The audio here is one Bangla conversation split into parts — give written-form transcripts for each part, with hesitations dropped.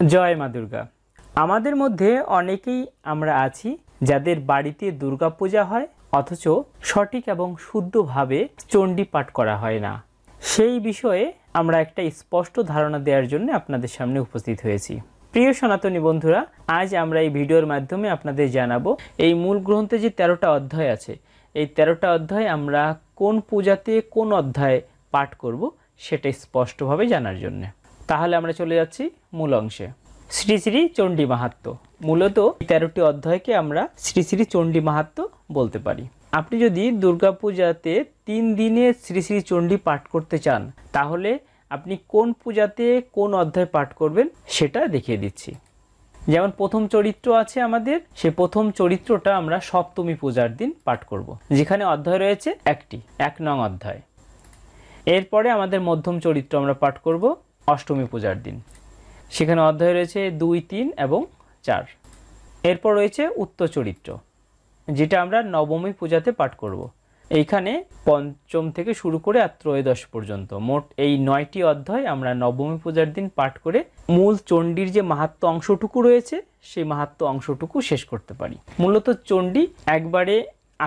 জয় মা দুর্গা। আমাদের মধ্যে অনেকেই আমরা আছি যাদের বাড়িতে দুর্গা পূজা হয় অথচ সঠিক এবং শুদ্ধভাবে চণ্ডী পাঠ করা হয় না। সেই বিষয়ে আমরা একটা স্পষ্ট ধারণা দেওয়ার জন্য আপনাদের সামনে উপস্থিত হয়েছি। প্রিয় সনাতনী বন্ধুরা, আজ আমরা এই ভিডিওর মাধ্যমে আপনাদের জানাবো এই মূল গ্রন্থে যে 13টা অধ্যায় আছে, এই 13টা অধ্যায় আমরা কোন পূজাতে কোন অধ্যায় পাঠ করব সেটা স্পষ্টভাবে জানার জন্য। তাহলে আমরা চলে যাচ্ছি মূল অংশে। শ্রী শ্রী চণ্ডী মাহাত্ম্য। মূলত 13টি অধ্যায়কে আমরা শ্রী শ্রী চণ্ডী মাহাত্ম্য বলতে পারি। আপনি যদি দুর্গাপূজাতে 3 দিনে শ্রী শ্রী চণ্ডী পাঠ করতে চান তাহলে আপনি কোন পূজাতে কোন অধ্যায় পাঠ করবেন সেটা দেখিয়ে দিচ্ছি। যেমন প্রথম চরিত্র আছে আমাদের, সে প্রথম চরিত্রটা আমরা সপ্তমী পূজার দিন পাঠ করব, যেখানে অধ্যায় রয়েছে 1 নং অধ্যায়। এরপরে আমাদের মধ্যম চরিত্র আমরা পাঠ করব অষ্টমী পূজার দিন, সেখানে অধ্যায় রয়েছে 2, 3 এবং 4। এরপর রয়েছে উত্তর চরিত্র, যেটা আমরা নবমী পূজাতে পাঠ করব। এইখানে পঞ্চম থেকে শুরু করে আর ত্রয়োদশ পর্যন্ত মোট এই 9টি অধ্যায় আমরা নবমী পূজার দিন পাঠ করে মূল চণ্ডীর যে মাহাত্ম্য অংশটুকু রয়েছে সেই মাহাত্ম্য অংশটুকু শেষ করতে পারি। মূলত চণ্ডী একবারে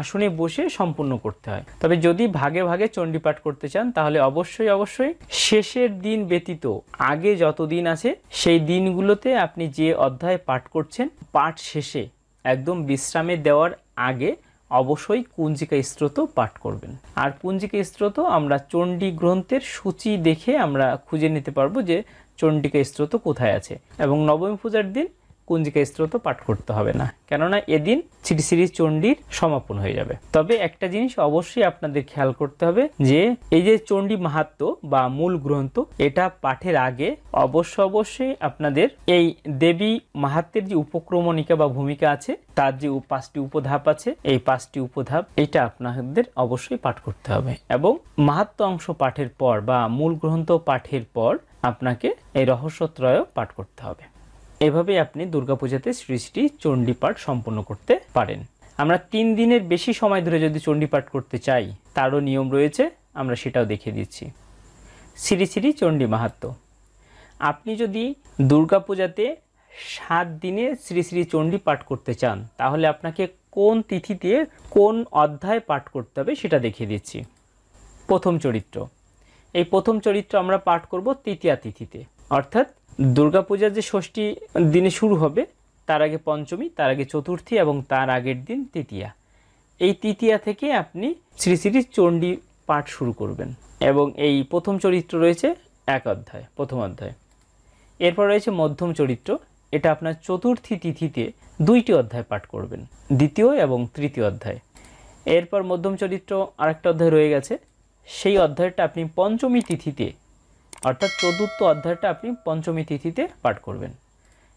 আসনে বসে সম্পূর্ণ করতে হয়। তবে যদি ভাগে ভাগে চণ্ডী পাঠ করতে চান তাহলে অবশ্যই শেষের দিন ব্যতীত আগে যত দিন আছে সেই দিনগুলোতে আপনি যে অধ্যায় পাঠ করছেন পাঠ শেষে একদম বিশ্রামে দেওয়ার আগে অবশ্যই কুঞ্জিকা স্তোত্র পাঠ করবেন। আর কুঞ্জিকা স্তোত্র আমরা চণ্ডী গ্রন্থের সূচি দেখে আমরা খুঁজে নিতে পারবো যে চণ্ডিকা স্তোত্র কোথায় আছে। এবং নবমী পূজার দিন কুঞ্জিকা স্তোত্র পাঠ করতে হবে না, কেননা এদিন শ্রী শ্রী চণ্ডীর সমাপন হয়ে যাবে। তবে একটা জিনিস অবশ্যই আপনাদের খেয়াল করতে হবে যে এই যে চণ্ডী মাহাত্ম্য বা মূল গ্রন্থ, এটা পাঠের আগে অবশ্যই আপনাদের এই দেবী মাহাত্ম্যের যে উপক্রমণিকা বা ভূমিকা আছে, তার যে 5টি উপধাপ আছে, এই 5টি উপধাপ এটা আপনাদের অবশ্যই পাঠ করতে হবে। এবং মাহাত্ম্য অংশ পাঠের পর বা মূল গ্রন্থ পাঠের পর আপনাকে এই রহস্যত্রয় পাঠ করতে হবে। এভাবে আপনি দুর্গাপূজাতে শ্রী শ্রী চণ্ডী পাঠ সম্পন্ন করতে পারেন। আমরা 3 দিনের বেশি সময় ধরে যদি চণ্ডী পাঠ করতে চাই তারও নিয়ম রয়েছে, আমরা সেটাও দেখিয়ে দিচ্ছি। শ্রী শ্রী চণ্ডী মাহাত্ম্য। আপনি যদি দুর্গাপূজাতে 7 দিনে শ্রী শ্রী চণ্ডী পাঠ করতে চান তাহলে আপনাকে কোন তিথিতে কোন অধ্যায় পাঠ করতে হবে সেটা দেখিয়ে দিচ্ছি। প্রথম চরিত্র, এই প্রথম চরিত্র আমরা পাঠ করব তৃতীয়া তিথিতে, অর্থাৎ দুর্গাপূজার যে ষষ্ঠী দিনে শুরু হবে তার আগে পঞ্চমী, তার আগে চতুর্থী এবং তার আগের দিন তৃতীয়া। এই তৃতীয়া থেকে আপনি শ্রী শ্রী চণ্ডী পাঠ শুরু করবেন। এবং এই প্রথম চরিত্র রয়েছে 1 অধ্যায়, প্রথম অধ্যায়। এরপর রয়েছে মধ্যম চরিত্র, এটা আপনার চতুর্থী তিথিতে 2টি অধ্যায় পাঠ করবেন, দ্বিতীয় এবং তৃতীয় অধ্যায়। এরপর মধ্যম চরিত্র আরেকটা অধ্যায় রয়ে গেছে, সেই অধ্যায়টা আপনি পঞ্চমী তিথিতে অর্থাৎ চতুর্থ অধ্যায়টা আপনি পঞ্চমী তিথিতে পাঠ করবেন।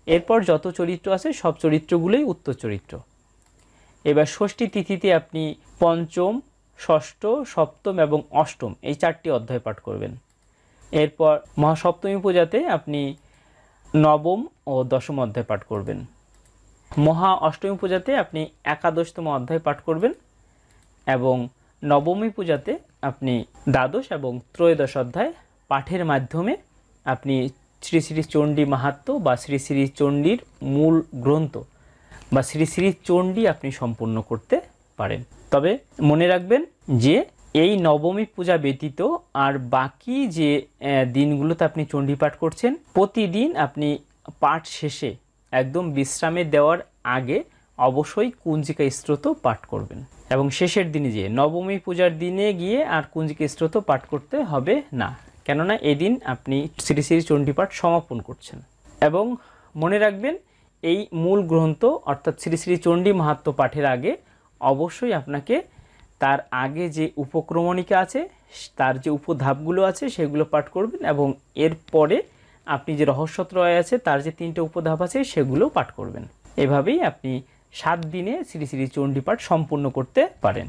এরপর যত চরিত্র আছে সব চরিত্রগুলোই উত্তর চরিত্র। এবার ষষ্ঠী তিথিতে আপনি পঞ্চম, ষষ্ঠ, সপ্তম এবং অষ্টম এই 4টি অধ্যায় পাঠ করবেন। এরপর মহাসপ্তমী পূজাতে আপনি নবম ও দশম অধ্যায় পাঠ করবেন। মহা অষ্টমী পূজাতে আপনি একাদশতম অধ্যায় পাঠ করবেন এবং নবমী পূজাতে আপনি দ্বাদশ এবং ত্রয়োদশ অধ্যায় পাঠের মাধ্যমে আপনি শ্রী শ্রী চণ্ডী মাহাত্ম্য বা শ্রী শ্রী চণ্ডীর মূল গ্রন্থ বা শ্রী শ্রী চণ্ডী আপনি সম্পূর্ণ করতে পারেন। তবে মনে রাখবেন যে এই নবমী পূজা ব্যতীত আর বাকি যে দিনগুলোতে আপনি চণ্ডী পাঠ করছেন প্রতিদিন আপনি পাঠ শেষে একদম বিশ্রামে দেওয়ার আগে অবশ্যই কুঞ্জিকা স্তোত্র পাঠ করবেন। এবং শেষের দিনে যে নবমী পূজার দিনে গিয়ে আর কুঞ্জিকা স্তোত্র পাঠ করতে হবে না, কেননা এদিন আপনি শ্রী শ্রী চণ্ডী পাঠ সমাপন করছেন। এবং মনে রাখবেন এই মূল গ্রন্থ অর্থাৎ শ্রী শ্রী চণ্ডী মাহাত্ম্য পাঠের আগে অবশ্যই আপনাকে তার আগে যে উপক্রমণিকা আছে, তার যে উপধাপগুলো আছে সেগুলো পাঠ করবেন। এবং এরপরে আপনি যে রহস্যত্রয় আছে তার যে 3টে উপধাপ আছে সেগুলো পাঠ করবেন। এভাবেই আপনি 7 দিনে শ্রী শ্রী চণ্ডী পাঠ সম্পূর্ণ করতে পারেন।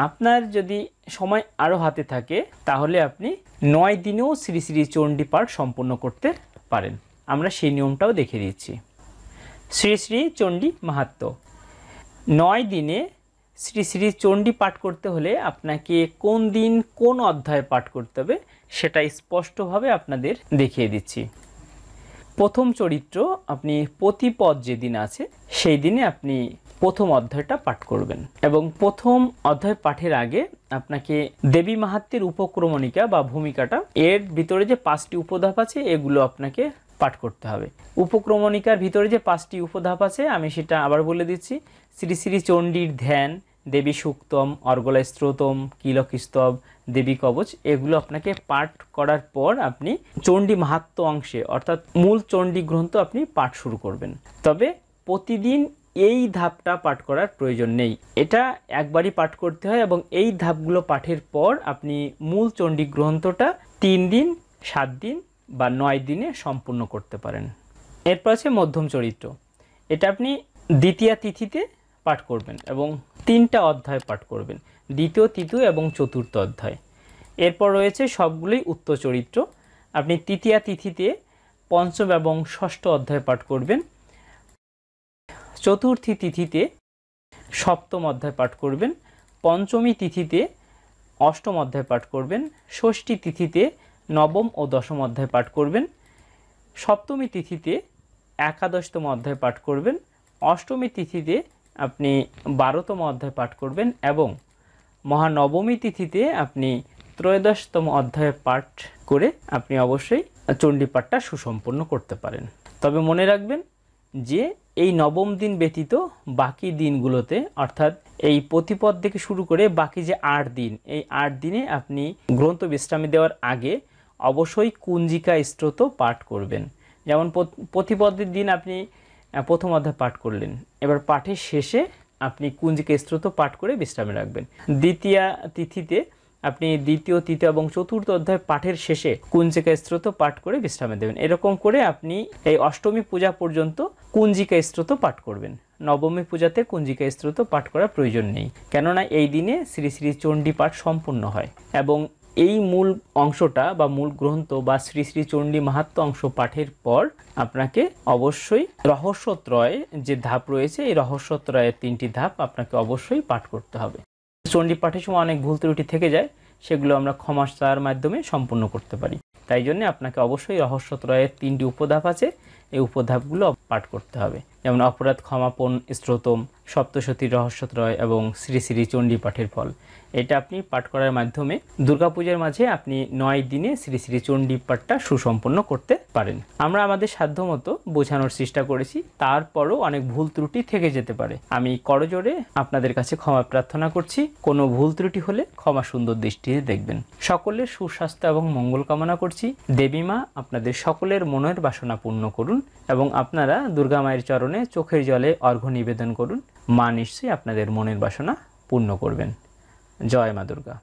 আপনার যদি সময় আরও হাতে থাকে তাহলে আপনি 9 দিনেও শ্রী শ্রী চণ্ডী পাঠ সম্পূর্ণ করতে পারেন। আমরা সেই নিয়মটাও দেখিয়ে দিচ্ছি। শ্রী শ্রী চণ্ডী মাহাত্ম্য। 9 দিনে শ্রী শ্রী চণ্ডী পাঠ করতে হলে আপনাকে কোন দিন কোন অধ্যায় পাঠ করতে হবে সেটা স্পষ্টভাবে আপনাদের দেখিয়ে দিচ্ছি। প্রথম চরিত্র আপনি প্রতিপদ যেদিন আছে সেই দিনে আপনি প্রথম অধ্যায়টা পাঠ করবেন এবং প্রথম অধ্যায় পাঠের আগে আপনাকে দেবী মাহাত্ম্যের উপক্রমণিকা বা ভূমিকাটা এর ভিতরে যে 5টি উপধাপ আছে এগুলো আপনাকে পাঠ করতে হবে। উপক্রমণিকার ভিতরে যে 5টি উপধাপ আছে আমি সেটা আবার বলে দিচ্ছি। শ্রী শ্রী চণ্ডীর ধ্যান, দেবী সুক্তম, অর্গলা স্তোত্রম, কিলক স্তব, দেবী কবচ, এগুলো আপনাকে পাঠ করার পর আপনি চণ্ডী মাহাত্ম্য অংশে অর্থাৎ মূল চণ্ডী গ্রন্থ আপনি পাঠ শুরু করবেন। তবে প্রতিদিন এই ধাপটা পাঠ করার প্রয়োজন নেই, এটা একবারই পাঠ করতে হয় এবং এই ধাপগুলো পাঠের পর আপনি মূল চণ্ডী গ্রন্থটা 3 দিন, 7 দিন বা 9 দিনে সম্পূর্ণ করতে পারেন। এরপর আছে মধ্যম চরিত্র। এটা আপনি দ্বিতীয়া তিথিতে পাঠ করবেন এবং 3টা অধ্যায় পাঠ করবেন, দ্বিতীয়, তৃতীয় এবং চতুর্থ অধ্যায়। এরপর রয়েছে সবগুলোই উত্তর চরিত্র। আপনি তৃতীয়া তিথিতে 5ম এবং 6ষ্ঠ অধ্যায় পাঠ করবেন, চতুর্থী তিথিতে 7ম অধ্যায় পাঠ করবেন, পঞ্চমী তিথিতে 8ম অধ্যায় পাঠ করবেন, ষষ্ঠী তিথিতে 9ম ও 10ম অধ্যায় পাঠ করবেন, সপ্তমী তিথিতে 11তম অধ্যায় পাঠ করবেন, অষ্টমী তিথিতে আপনি 12তম অধ্যায় পাঠ করবেন এবং মহানবমী তিথিতে আপনি 13তম অধ্যায় পাঠ করে আপনি অবশ্যই চণ্ডীপাঠটা সুসম্পন্ন করতে পারেন। তবে মনে রাখবেন যে এই 9ম দিন ব্যতীত বাকি দিনগুলোতে অর্থাৎ এই প্রতিপদ থেকে শুরু করে বাকি যে 8 দিন, এই 8 দিনে আপনি গ্রন্থ বিশ্রামে দেওয়ার আগে অবশ্যই কুঞ্জিকা স্তোত্র পাঠ করবেন। যেমন প্রতিপদের দিন আপনি প্রথম অধ্যায় পাঠ করলেন, এবার পাঠের শেষে আপনি কুঞ্জিকা স্তোত্র পাঠ করে বিশ্রামে রাখবেন। দ্বিতীয়া তিথিতে আপনি দ্বিতীয়, তৃতীয় এবং চতুর্থ অধ্যায় পাঠের শেষে কুঞ্জিকা স্তোত্র পাঠ করে বিশ্রামে দেবেন। এরকম করে আপনি এই অষ্টমী পূজা পর্যন্ত কুঞ্জিকা স্তোত্র পাঠ করবেন। নবমী পূজাতে কুঞ্জিকা স্তোত্র পাঠ করার প্রয়োজন নেই, কেননা এই দিনে শ্রী শ্রী চণ্ডী পাঠ সম্পূর্ণ হয় এবং এই মূল অংশটা বা মূল গ্রন্থ বা শ্রী শ্রী চণ্ডী মাহাত্ম্য অংশ পাঠের পর আপনাকে অবশ্যই রহস্যত্রয় যে ধাপ রয়েছে এই রহস্যত্রয়ের 3টি ধাপ আপনাকে অবশ্যই পাঠ করতে হবে। চণ্ডী পাঠের সময় অনেক ভুল ত্রুটি থেকে যায়, সেগুলো আমরা ক্ষমার মাধ্যমে সম্পূর্ণ করতে পারি। তাই জন্য আপনাকে অবশ্যই রহস্যত্রয়ের 3টি উপধাপ আছে, এই উপধাপগুলো পাঠ করতে হবে। যেমন অপরাধ ক্ষমাপণ স্তোত্রম, সপ্তশতীর রহস্যত্রয় এবং শ্রী শ্রী চণ্ডী পাঠের ফল, এটা আপনি পাঠ করার মাধ্যমে দুর্গাপূজার মাঝে আপনি 9 দিনে শ্রী শ্রী চণ্ডী পাঠটা সুসম্পন্ন করতে পারেন। আমরা আমাদের সাধ্যমতো বোঝানোর চেষ্টা করেছি, তারপরও অনেক ভুল ত্রুটি থেকে যেতে পারে। আমি করজোড়ে আপনাদের কাছে ক্ষমা প্রার্থনা করছি। কোনো ভুল ত্রুটি হলে ক্ষমা সুন্দর দৃষ্টিতে দেখবেন। সকলের সুস্বাস্থ্য এবং মঙ্গল কামনা করছি। দেবী মা আপনাদের সকলের মনের বাসনা পূর্ণ করুন এবং আপনারা দুর্গা মায়ের চরণে চোখের জলে অর্ঘ্য নিবেদন করুন। মা নিশ্চয়ই আপনাদের মনের বাসনা পূর্ণ করবেন। জয় মা দুর্গা।